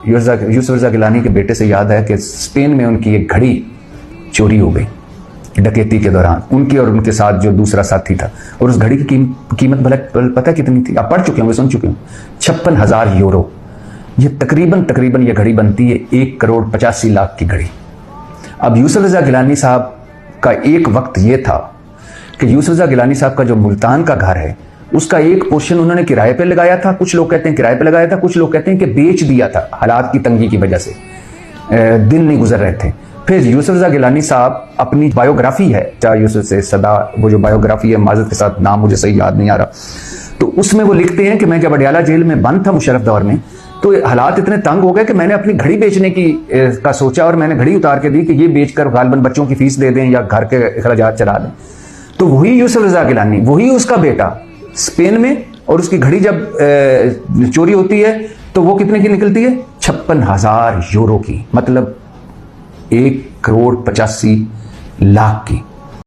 यूसुफ रज़ा गिलानी के बेटे से याद है कि स्पेन में उनकी एक घड़ी चोरी हो गई डकैती के दौरान, उनकी और उनके साथ जो दूसरा साथी था। और उस घड़ी की कीमत भला पता कितनी थी? आप पढ़ चुके होंगे, सुन चुके होंगे, 56,000 यूरो। ये तकरीबन ये घड़ी बनती है 1,85,00,000 की घड़ी। अब यूसुफ रज़ा गिलानी साहब का एक वक्त ये था कि यूसुफ रज़ा गिलानी साहब का जो मुल्तान का घर है उसका एक पोर्शन उन्होंने किराए पे लगाया था। कुछ लोग कहते हैं किराए पे लगाया था, कुछ लोग कहते हैं कि बेच दिया था हालात की तंगी की वजह से, दिन नहीं गुजर रहे थे। फिर यूसुफ रज़ा गिलानी साहब अपनी बायोग्राफी है, चाहे यूसुफ से सदा, वो जो बायोग्राफी है माजरत के साथ नाम मुझे सही याद नहीं आ रहा, तो उसमें वो लिखते हैं कि मैं जब अडयाला जेल में बंद था मुशर्रफ दौर में, तो हालात इतने तंग हो गए कि मैंने अपनी घड़ी बेचने की का सोचा और मैंने घड़ी उतार के दी कि ये बेचकर गालबन बच्चों की फीस दे दें या घर के अखराजात चला दें। तो वही यूसुफ रज़ा गिलानी, वही उसका बेटा स्पेन में, और उसकी घड़ी जब चोरी होती है तो वो कितने की निकलती है? 56,000 यूरो की, मतलब 1,85,00,000 की।